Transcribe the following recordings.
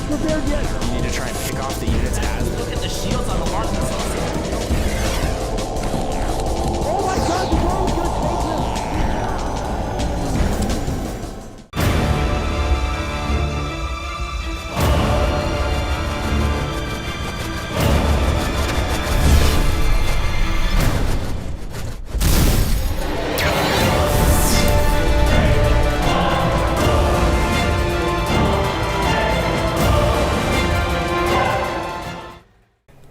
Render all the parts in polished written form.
prepared yet. You need to try and pick off the units as... Look at the shields on the mark. Oh my god, the drone's gonna take them!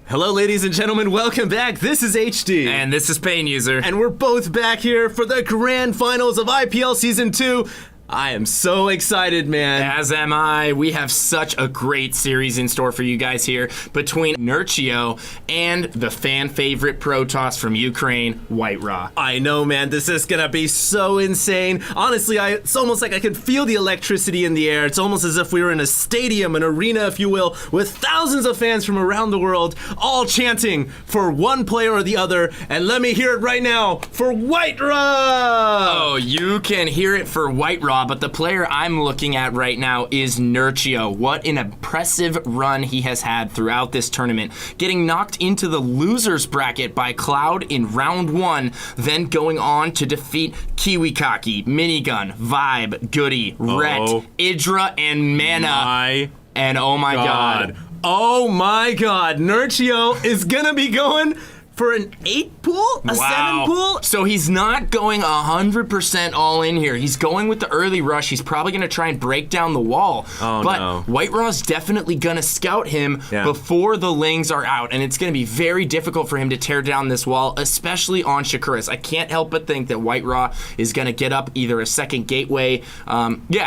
Hello, ladies and gentlemen. Welcome back. This is HD. And this is Pain User. And we're both back here for the grand finals of IPL Season 2. I am so excited, man. As am I. We have such a great series in store for you guys here between Nerchio and the fan favorite Protoss from Ukraine, White Raw. I know, man. This is going to be so insane. Honestly, it's almost like I could feel the electricity in the air. It's almost as if we were in a stadium, an arena, if you will, with thousands of fans from around the world, all chanting for one player or the other. And let me hear it right now for White Raw! Oh, you can hear it for White Raw. But the player I'm looking at right now is Nerchio. What an impressive run he has had throughout this tournament. Getting knocked into the losers bracket by Cloud in round 1, then going on to defeat Kiwikaki, Minigun, Vibe, Goody, Ret, Idra, and Mana. And oh my god. Oh my god. Nerchio is gonna be going for an 8 pool? A 7 pool? So he's not going 100% all in here. He's going with the early rush. He's probably going to try and break down the wall. Oh, but no. White Raw's definitely going to scout him before the Lings are out. And it's going to be very difficult for him to tear down this wall, especially on Shakuras. I can't help but think that White Raw is going to get up either a second gateway.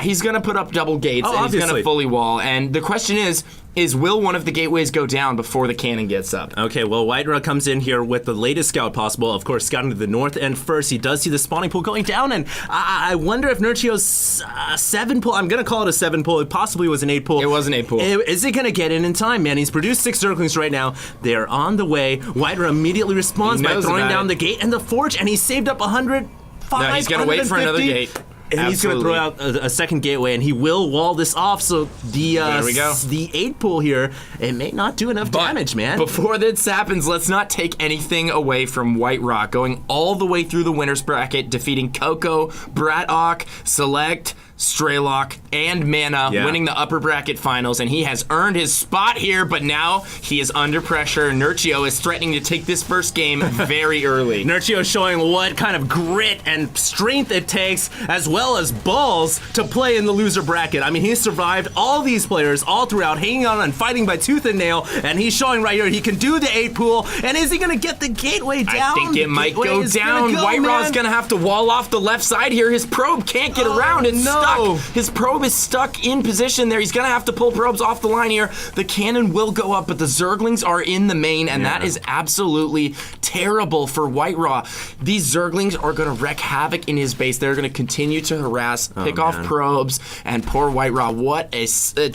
He's going to put up double gates and he's going to fully wall. And the question is will one of the gateways go down before the cannon gets up? Okay, well, White Raw comes in here with the latest scout possible. Of course, scouting to the north end first. He does see the spawning pool going down, and I wonder if Nerchio's 7 pool, I'm going to call it a 7 pool. It possibly was an 8 pool. It was an 8 pool. Is it going to get in time, man? He's produced 6 Zerglings right now. They're on the way. White Raw immediately responds by throwing down the gate and the forge, and he saved up 105. No, he's going to wait for another gate. And he's going to throw out a second gateway, and he will wall this off. So there we go. The 8 pool here, it may not do enough damage, man. Before this happens, let's not take anything away from White Raw. Going all the way through the winners bracket, defeating Coco, Bratok, Select, Straylock, and Mana, winning the upper bracket finals, and he has earned his spot here, but now he is under pressure. Nerchio is threatening to take this first game very early. Nerchio showing what kind of grit and strength it takes, as well as balls, to play in the loser bracket. I mean, he's survived all these players all throughout, hanging on and fighting by tooth and nail, and he's showing right here he can do the 8 pool, and is he going to get the gateway down? I think it might go down. White Raw's going to have to wall off the left side here. His probe can't get around. It's stuck. His probe is stuck in position there. He's going to have to pull probes off the line here. The cannon will go up, but the Zerglings are in the main, and that is absolutely terrible for White Raw. These Zerglings are going to wreak havoc in his base. They're going to continue to harass, pick off probes, and poor White Raw. What a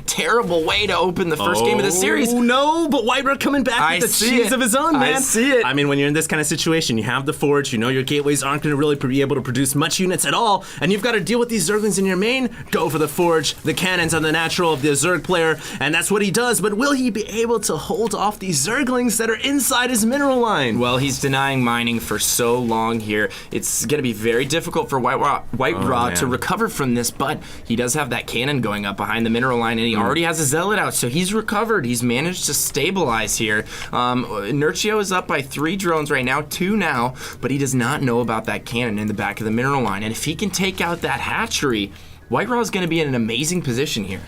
terrible way to open the first game of the series. Oh, no, but White Raw coming back with the cheese of his own, man. I see it. I mean, when you're in this kind of situation, you have the forge, you know your gateways aren't going to really be able to produce much units at all, and you've got to deal with these Zerglings in your main. Go for the forge. The cannons are the natural of the Zerg player, and that's what he does, but will he be able to hold off these Zerglings that are inside his mineral line? Well, he's denying mining for so long here. It's going to be very difficult for White Raw to recover from this, but he does have that cannon going up behind the mineral line, and he already has a zealot out, so he's recovered. He's managed to stabilize here. Nerchio is up by 3 drones right now, 2 now, but he does not know about that cannon in the back of the mineral line, and if he can take out that hatchery, White Raw is going to be in an amazing position here.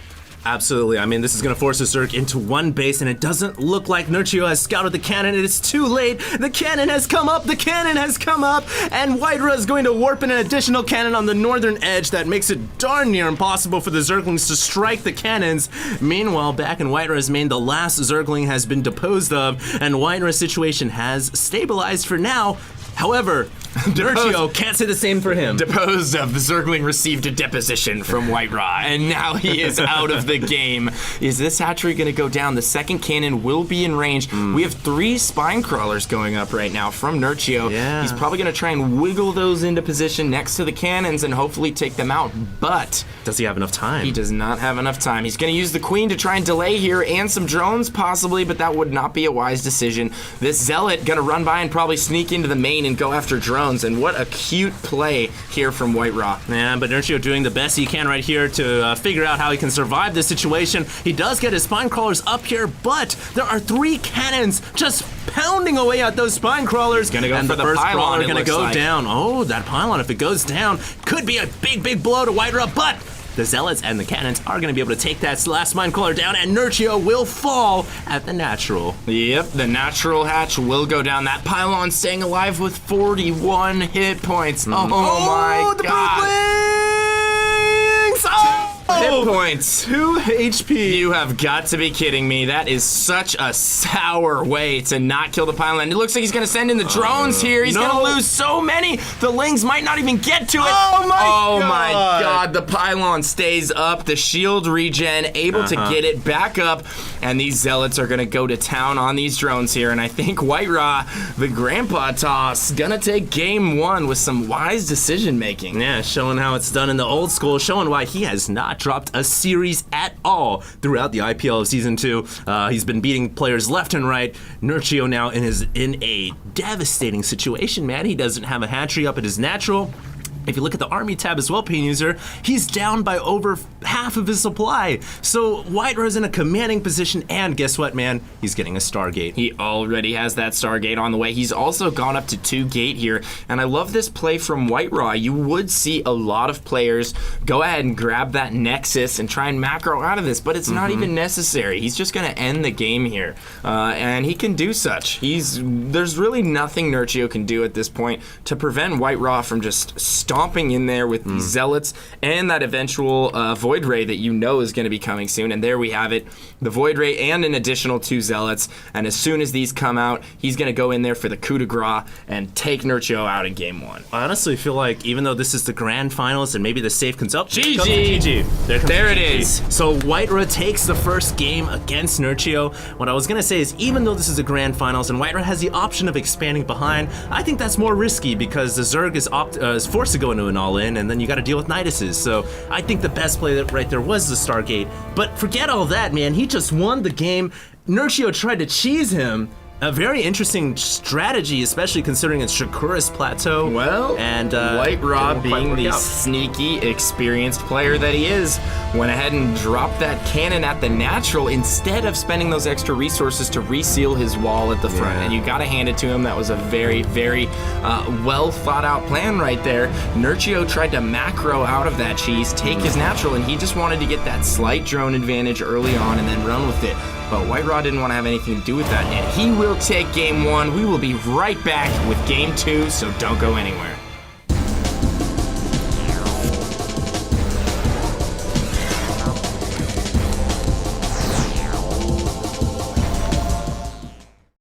Absolutely. I mean, this is going to force a Zerg into one base, and it doesn't look like Nerchio has scouted the cannon. It is too late. The cannon has come up. The cannon has come up, and White Raw is going to warp in an additional cannon on the northern edge that makes it darn near impossible for the Zerglings to strike the cannons. Meanwhile, back in White Raw's main, the last Zergling has been disposed of, and White Raw's situation has stabilized for now. However, Nerchio can't say the same for him. Deposed of, the Zergling received a deposition from White Raw, and now he is out of the game. Is this hatchery going to go down? The second cannon will be in range. We have 3 spine crawlers going up right now from Nerchio. Yeah. He's probably going to try and wiggle those into position next to the cannons and hopefully take them out, but does he have enough time? he does not have enough time. He's going to use the queen to try and delay here, and some drones possibly, but that would not be a wise decision. This zealot going to run by and probably sneak into the main and go after drones, and what a cute play here from White Raw. Yeah, but Nerchio doing the best he can right here to figure out how he can survive this situation. He does get his spine crawlers up here, but there are 3 cannons just pounding away at those spine crawlers. Gonna go and for the the first pylon, crawler it gonna looks go like. down. Oh, that pylon, if it goes down, could be a big blow to White Raw, but the zealots and the cannons are going to be able to take that last spine crawler down, and Nerchio will fall at the natural. Yep, the natural hatch will go down. That pylon staying alive with 41 hit points. Oh my the god. Brooklynx! Oh! Hit points. 2 HP. You have got to be kidding me. That is such a sour way to not kill the pylon. It looks like he's going to send in the drones here. He's going to lose so many. The Lings might not even get to it. Oh my god. The pylon stays up. The shield regen, able to get it back up. And these zealots are going to go to town on these drones here. And I think White Raw, the grandpa toss, going to take game 1 with some wise decision making. Yeah, showing how it's done in the old school, showing why he has not dropped a series at all throughout the IPL of Season 2. He's been beating players left and right. Nerchio now in a devastating situation, man. He doesn't have a hatchery up at his natural. If you look at the army tab as well, Pain User, he's down by over half of his supply. So White Ra's in a commanding position, and guess what, man? He's getting a Stargate. He already has that Stargate on the way. He's also gone up to 2 gate here, and I love this play from White Raw. You would see a lot of players go ahead and grab that Nexus and try and macro out of this, but it's not even necessary. He's just going to end the game here, and he can do such. There's really nothing Nerchio can do at this point to prevent White Raw from just stomping in there with these zealots and that eventual Void Ray that you know is going to be coming soon. And there we have it, the Void Ray and an additional 2 zealots. And as soon as these come out, he's going to go in there for the coup de grace and take Nerchio out in game 1. I honestly feel like even though this is the grand finals and maybe the safe comes up, GG. There it is. So White Ra takes the first game against Nerchio. What I was gonna say is, even though this is a grand finals and White Ra has the option of expanding behind, I think that's more risky because the Zerg is forced to go into an all-in, and then you got to deal with Niduses. So I think the best play right there was the Stargate. But forget all that, man. He just won the game. Nerchio tried to cheese him. A very interesting strategy, especially considering it's Shakura's plateau. Well, and White Raw, being the out. sneaky, experienced player that he is, went ahead and dropped that cannon at the natural instead of spending those extra resources to reseal his wall at the front. And you got to hand it to him. That was a very, very well thought out plan right there. Nerchio tried to macro out of that cheese, take his natural, and he just wanted to get that slight drone advantage early on and then run with it. But White Raw didn't want to have anything to do with that, and he will take game 1. We will be right back with game 2, so don't go anywhere.